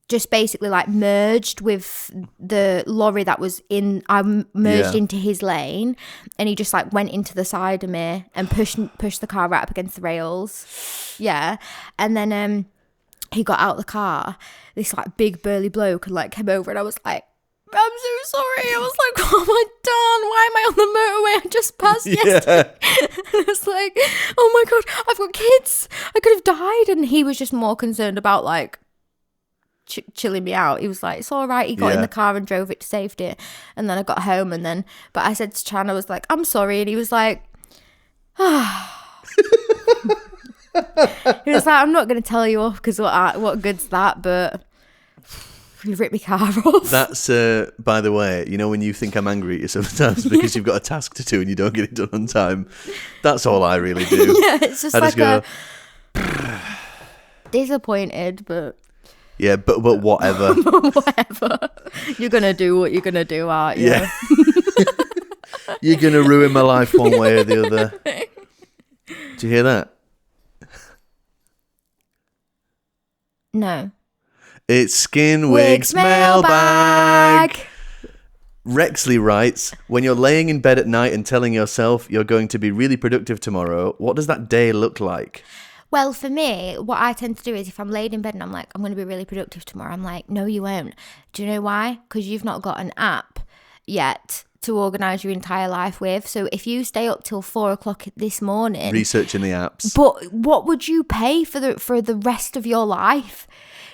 just basically like merged with the lorry that was in. I merged into his lane, and he just like went into the side of me and pushed the car right up against the rails. Yeah, and then he got out of the car. This like big burly bloke and like came over, and I was like, I'm so sorry. I was like, what have I done? Why am I on the motorway? I just passed yesterday. And I was like, oh my god, I've got kids, I could have died. And he was just more concerned about like chilling me out. He was like, it's all right. He got in the car and drove it to safety. And then I got home, and then but I said to Chan, I was like, I'm sorry. And he was like, he was like, I'm not going to tell you off because what good's that, but you ripped my car off. That's, by the way, you know when you think I'm angry at you sometimes because you've got a task to do and you don't get it done on time? That's all I really do. Yeah, it's just I like disappointed, but... Yeah, but whatever. Whatever. You're going to do what you're going to do, aren't you? Yeah. You're going to ruin my life one way or the other. Do you hear that? No. It's Skinwigs Mailbag. Rexley writes, when you're laying in bed at night and telling yourself you're going to be really productive tomorrow, what does that day look like? Well, for me, what I tend to do is if I'm laid in bed and I'm like, I'm going to be really productive tomorrow, I'm like, no, you won't. Do you know why? Because you've not got an app yet to organise your entire life with. So if you stay up till 4 o'clock this morning... researching the apps. But what would you pay for the rest of your life?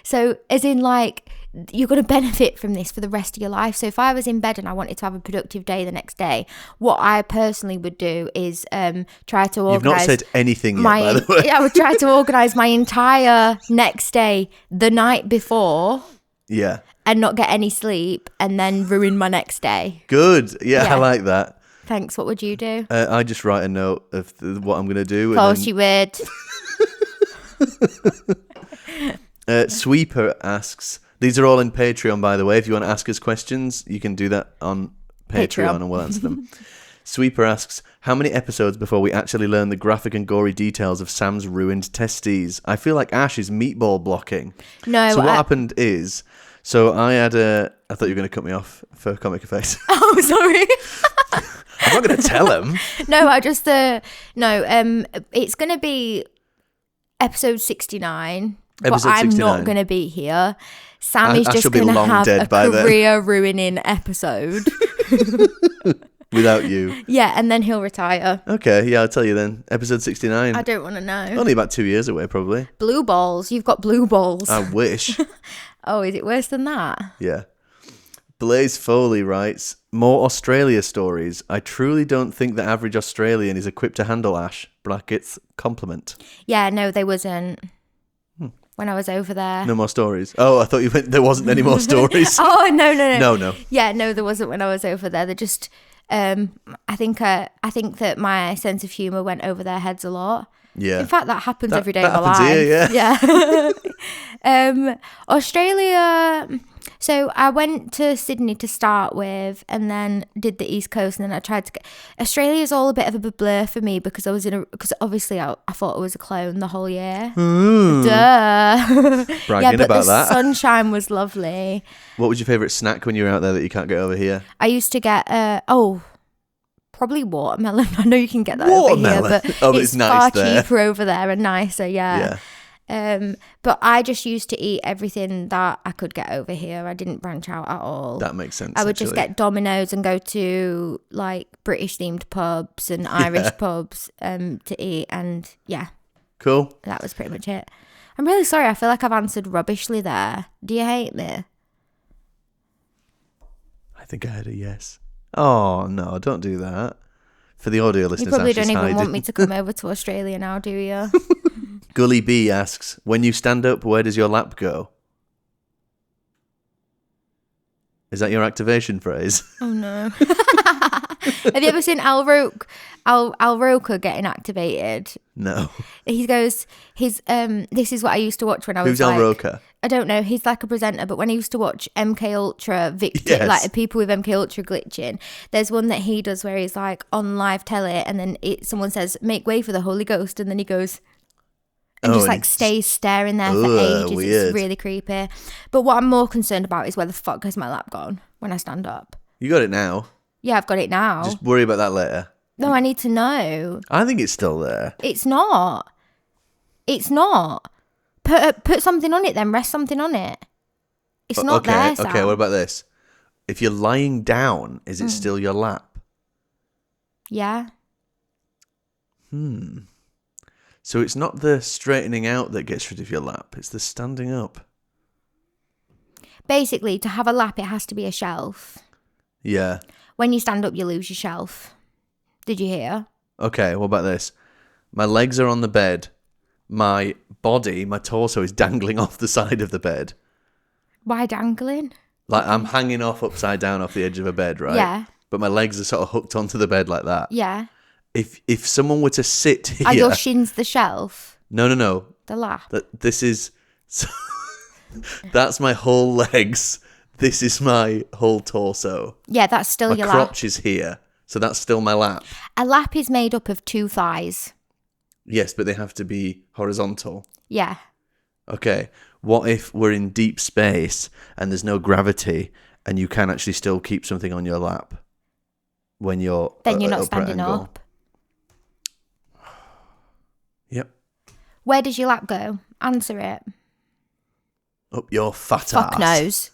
So as in like... you're going to benefit from this for the rest of your life. So if I was in bed and I wanted to have a productive day the next day, what I personally would do is try to organise. You've not said anything yet, by the way. I would try to organise my entire next day the night before. Yeah. And not get any sleep and then ruin my next day. Good. Yeah, I like that. Thanks. What would you do? I just write a note of what I'm going to do. Of course you would. Sweeper asks, these are all in Patreon, by the way. If you want to ask us questions, you can do that on Patreon and we'll answer them. Sweeper asks, how many episodes before we actually learn the graphic and gory details of Sam's ruined testes? I feel like Ash is meatball blocking. No. So what happened is, I thought you were going to cut me off for comic effects. Oh, sorry. I'm not going to tell him. No, it's going to be episode 69. Episode but I'm 69. not going to be here. Sam is I just shall be going to long have dead a by then. career-ruining episode. Without you. Yeah, and then he'll retire. Okay, yeah, I'll tell you then. Episode 69. I don't want to know. Only about 2 years away, probably. Blue balls. You've got blue balls. I wish. Oh, is it worse than that? Yeah. Blaze Foley writes, more Australia stories. I truly don't think the average Australian is equipped to handle Ash. Brackets, compliment. Yeah, no, they wasn't. When I was over there. No more stories. Oh, I thought you meant there wasn't any more stories. Oh, no. No. Yeah, no, there wasn't when I was over there. They just, I think that my sense of humour went over their heads a lot. Yeah. In fact, that happens every day of my happens life. Here, Yeah. Australia. So I went to Sydney to start with, and then did the East Coast, and then I tried to get. Australia's all a bit of a blur for me because because obviously I thought I was a clone the whole year. Duh. Bragging but about the that. sunshine was lovely. What was your favourite snack when you were out there that you can't get over here? I used to get probably watermelon. I know you can get that Watermelon? over here, but But it's it's nice far there. cheaper over there and nicer. Yeah. But I just used to eat everything that I could get over here. I didn't branch out at all. That makes sense. I would just get Domino's and go to like British themed pubs and Irish pubs to eat, and yeah. Cool. That was pretty much it. I'm really sorry. I feel like I've answered rubbishly there. Do you hate me? I think I heard a yes. Oh, no, don't do that. For the audio listeners, You probably Ash is don't even hiding. want me to come over to Australia now, do you? Gully B asks, when you stand up, where does your lap go? Is that your activation phrase? Oh no. Have you ever seen Al Roker getting activated? No. He goes, this is what I used to watch when I was Who's Al like, Roker? I don't know, he's like a presenter, but when I used to watch MK Ultra Yes. like people with MK Ultra glitching, there's one that he does where he's like on live telly, and then someone says, make way for the Holy Ghost, and then he goes and just like stays staring there for ages. Weird. It's really creepy. But what I'm more concerned about is where the fuck has my lap gone when I stand up. You got it now. Yeah, I've got it now. Just worry about that later. No, I need to know. I think it's still there. It's not. It's not. Put something on it then. Rest something on it. It's not there, Sam. Okay, what about this? If you're lying down, is it still your lap? Yeah. So it's not the straightening out that gets rid of your lap. It's the standing up. Basically, to have a lap, it has to be a shelf. Yeah. When you stand up, you lose your shelf. Did you hear? Okay, what about this? My legs are on the bed. My body, my torso is dangling off the side of the bed. Why dangling? Like I'm hanging off upside down off the edge of a bed, right? Yeah. But my legs are sort of hooked onto the bed like that. Yeah. If someone were to sit here... Are your shins the shelf? No. The lap? This is... That's my whole legs. This is my whole torso. Yeah, that's still My your crotch lap. is here. So that's still my lap. A lap is made up of 2 thighs. Yes, but they have to be horizontal. Yeah. Okay. What if we're in deep space and there's no gravity and you can actually still keep something on your lap when you're... Then you're at not upright standing angle? up. Yep. Where does your lap go? Answer it. Up your fat Fuck ass. knows.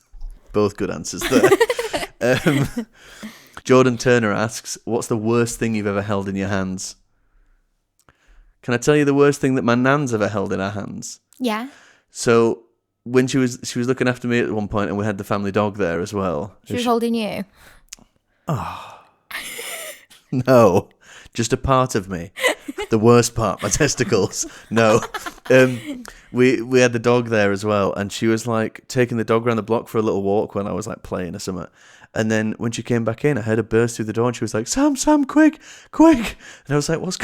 Both good answers there. Jordan Turner asks, what's the worst thing you've ever held in your hands? Can I tell you the worst thing that my nan's ever held in her hands? Yeah. So when she was looking after me at one point, and we had the family dog there as well. She was holding you. No, just a part of me. The worst part, my testicles. No. We had the dog there as well, and she was like taking the dog around the block for a little walk when I was like playing or something. And then when she came back in, I heard her burst through the door, and she was like, Sam, quick. And I was like, what's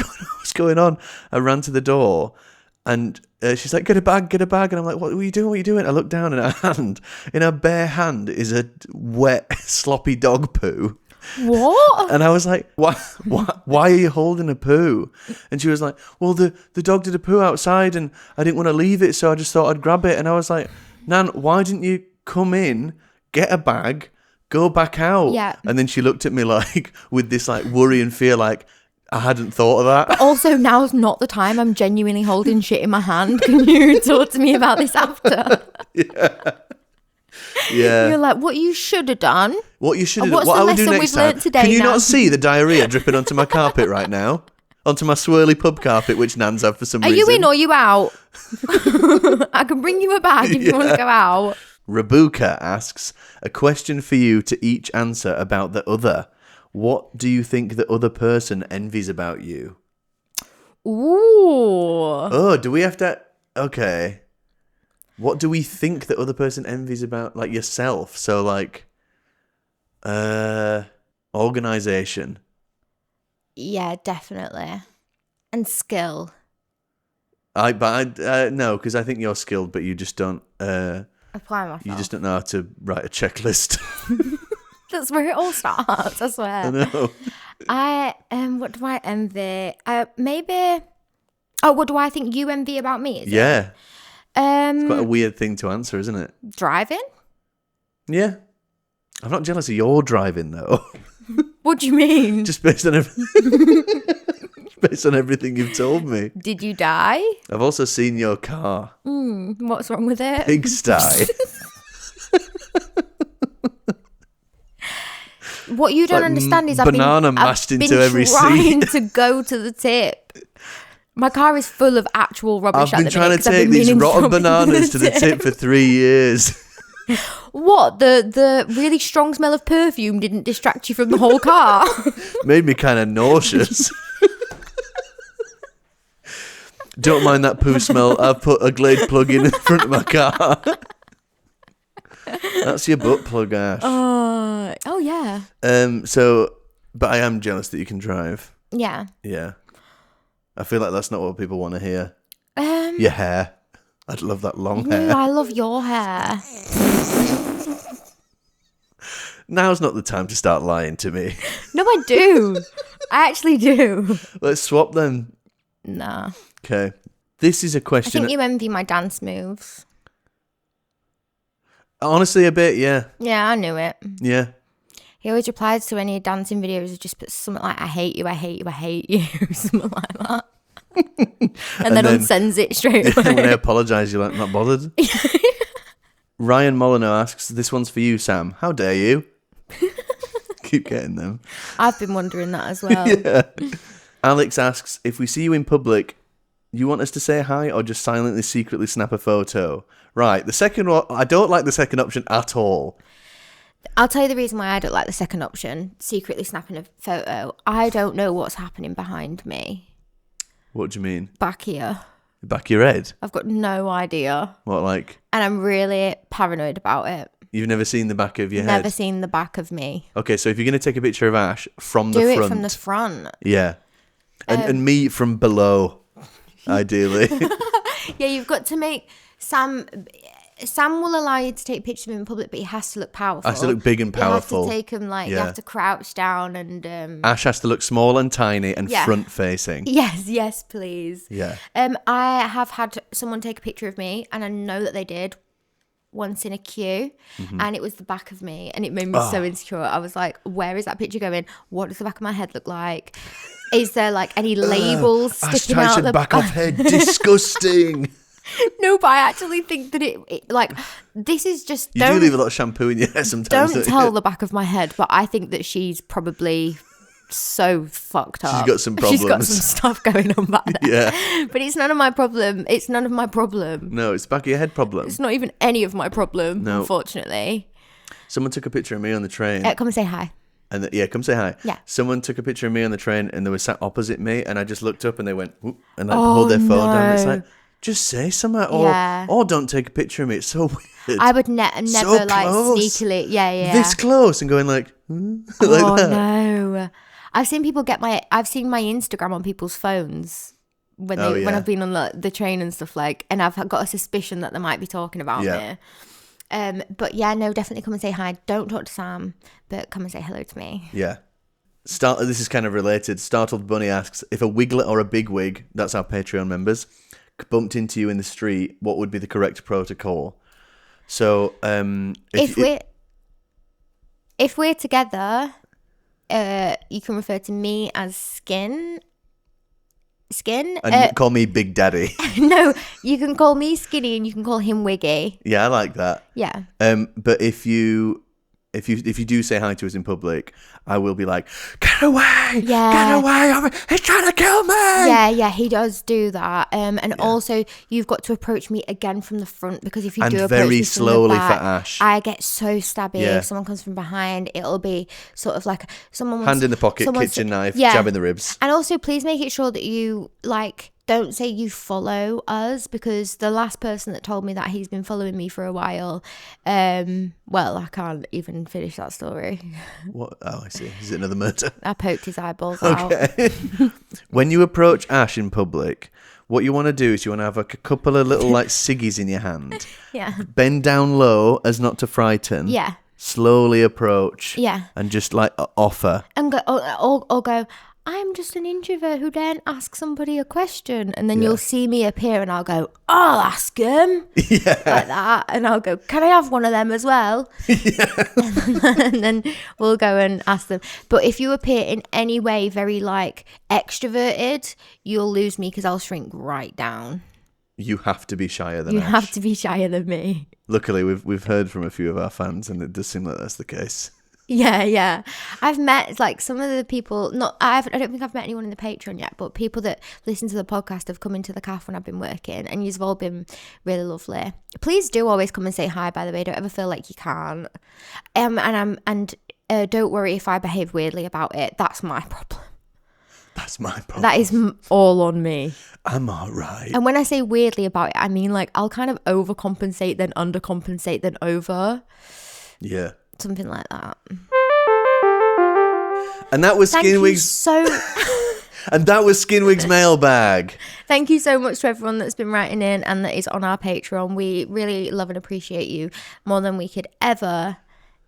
going on? I ran to the door, and she's like, get a bag. And I'm like, what are you doing? I looked down, and in her bare hand is a wet, sloppy dog poo. What? And I was like, why are you holding a poo? And she was like, well, the dog did a poo outside, and I didn't want to leave it, so I just thought I'd grab it. And I was like, Nan, why didn't you come in, get a bag, go back out? Yeah. And then she looked at me like with this like worry and fear, like I hadn't thought of that. But also, now's not the time. I'm genuinely holding shit in my hand. Can you talk to me about this after? Yeah. You're like, what you should have done. What you should have What's done. What the I would do lesson next we've learnt time. today, Can you Nan? not see the diarrhea dripping onto my carpet right now? Onto my swirly pub carpet, which Nan's have for some Are reason. you in or you out? I can bring you a bag if you want to go out. Rabuka asks, a question for you to each answer about the other. What do you think the other person envies about you? Ooh. Oh, do we have to... Okay. What do we think the other person envies about, like, yourself? So, like, organization. Yeah, definitely. And skill. No, because I think you're skilled, but you just don't... Apply myself. You just don't know how to write a checklist. That's where it all starts, I swear. I know. What do I envy? Maybe... Oh, what do I think you envy about me? Is Yeah. It? It's quite a weird thing to answer, isn't it? Driving? Yeah. I'm not jealous of your driving, though. What do you mean? Just based on based on everything you've told me. Did you die? I've also seen your car. What's wrong with it? Pigsty. What you don't understand is I've banana mashed been into every trying seat. to go to the tip. My car is full of actual rubbish. I've been trying to take these rotten bananas to the tip for 3 years. What? The really strong smell of perfume didn't distract you from the whole car? Made me kind of nauseous. Don't mind that poo smell. I've put a Glade plug in front of my car. That's your butt plug, Ash. Oh yeah. But I am jealous that you can drive. Yeah. Yeah. I feel like that's not what people want to hear. Your hair. I'd love that long hair. I love your hair. Now's not the time to start lying to me. No, I do. I actually do. Let's swap them. Nah. Okay. This is a I question. think you envy my dance moves. Honestly, a bit, yeah. Yeah, I knew it. Yeah. He always replies to any dancing videos, just puts something like, I hate you, something like that. and then unsends it straight away. When I apologise, you're like, not bothered. Ryan Molyneux asks, this one's for you, Sam. How dare you? Keep getting them. I've been wondering that as well. Yeah. Alex asks, if we see you in public, you want us to say hi or just silently, secretly snap a photo? Right. The second one, I don't like the second option at all. I'll tell you the reason why I don't like the second option, secretly snapping a photo. I don't know what's happening behind me. What do you mean? Back here. Back of your head? I've got no idea. What, like? And I'm really paranoid about it. You've never seen the back of your head? Never seen the back of me. Okay, so if you're going to take a picture of Ash from the front. Do it from the front. Yeah. And me from below, ideally. Yeah, you've got to make Sam will allow you to take pictures of him in public, but he has to look powerful. Has to look big and powerful. You have to take him you have to crouch down and... Ash has to look small and tiny and front facing. Yes, please. Yeah. I have had someone take a picture of me, and I know that they did once in a queue, and it was the back of me, and it made me so insecure. I was like, where is that picture going? What does the back of my head look like? Is there like any labels sticking out the back of head? Disgusting. No, but I actually think that it like, this is just... You do leave a lot of shampoo in your hair sometimes. Don't tell the back of my head, but I think that she's probably so fucked up. She's got some problems. She's got some stuff going on back there. Yeah. But it's none of my problem. It's none of my problem. No, it's back of your head problem. It's not even any of my problem, No. unfortunately. Someone took a picture of me on the train. Come and say hi. And come say hi. Yeah. Someone took a picture of me on the train and they were sat opposite me and I just looked up and they went, whoop, and like pulled their phone down. It's like, just say something or don't take a picture of me. It's so weird. I would never So like close. sneakily. Yeah. This close and going like like that. No. I've seen my Instagram on people's phones when I've been on the train and stuff and I've got a suspicion that they might be talking about me. But yeah, no, definitely come and say hi. Don't talk to Sam, but come and say hello to me. Yeah. This is kind of related. Startled Bunny asks, if a wiglet or a bigwig, that's our Patreon members, bumped into you in the street, what would be the correct protocol? So, if we're together, you can refer to me as Skin. And call me Big Daddy. No, you can call me Skinny and you can call him Wiggy. Yeah, I like that. Yeah. But if you do say hi to us in public, I will be like, get away! Yeah. Get away! He's trying to kill me! Yeah, he does do that. Also, you've got to approach me again from the front because if you do approach very me slowly from the back, for Ash. I get so stabby. Yeah. If someone comes from behind, it'll be sort of like someone Hand in the pocket, kitchen knife, jab in the ribs. And also, please make it sure that you don't say you follow us because the last person that told me that he's been following me for a while, well, I can't even finish that story. What? Oh, I see. Is it another murder? I poked his eyeballs out. Okay. When you approach Ash in public, what you want to do is you want to have a couple of little ciggies in your hand. Yeah. Bend down low as not to frighten. Yeah. Slowly approach. Yeah. And just offer. And go, or go, I'm just an introvert who daren't ask somebody a question. And then you'll see me appear and I'll go, I'll ask him. Yeah. Like that. And I'll go, can I have one of them as well? Yeah. And then we'll go and ask them. But if you appear in any way very extroverted, you'll lose me because I'll shrink right down. You have to be shyer than You Ash. have to be shyer than me. Luckily, we've heard from a few of our fans and it does seem like that's the case. Yeah. I've met some of the people. I don't think I've met anyone in the Patreon yet, but people that listen to the podcast have come into the cafe when I've been working, and you've all been really lovely. Please do always come and say hi. By the way, don't ever feel like you can't. And don't worry if I behave weirdly about it. That's my problem. That's my problem. That is all on me. I'm all right. And when I say weirdly about it, I mean I'll kind of overcompensate, then undercompensate, then over. Yeah. Something like that. And that was Skinwigs. And that was Skinwigs Mailbag. Thank you so much to everyone that's been writing in and that is on our Patreon. We really love and appreciate you more than we could ever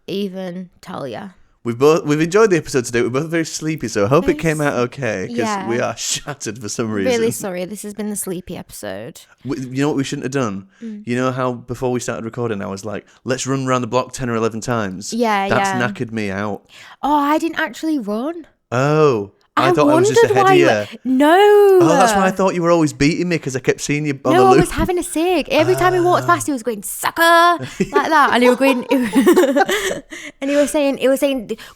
even tell you. We've enjoyed the episode today. We're both very sleepy, so I hope it came out okay because we are shattered for some reason. Really sorry. This has been the sleepy episode. You know what we shouldn't have done? You know how before we started recording, I was like, let's run around the block 10 or 11 times. Yeah, That's knackered me out. Oh, I didn't actually run. Oh. I thought I was just ahead of you. No. Oh, that's why I thought you were always beating me because I kept seeing you on the No, loop. I was having a cig. Every time he walked past, he was going, sucker, like that. And he was going, and he was saying,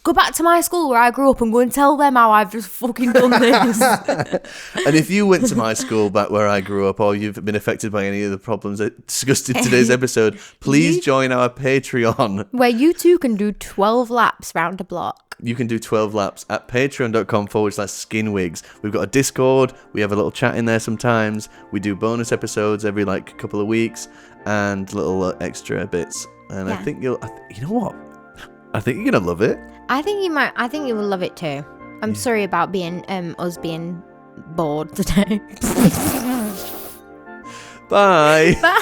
go back to my school where I grew up and go and tell them how I've just fucking done this. And if you went to my school back where I grew up, or you've been affected by any of the problems discussed in today's episode, please join our Patreon. Where you too can do 12 laps round a block. You can do 12 laps at patreon.com/skinwigs. We've got a Discord. We have a little chat in there sometimes. We do bonus episodes every couple of weeks and little extra bits. And I think you know what? I think you're going to love it. I think you will love it too. I'm sorry about us being bored today. Bye. Bye.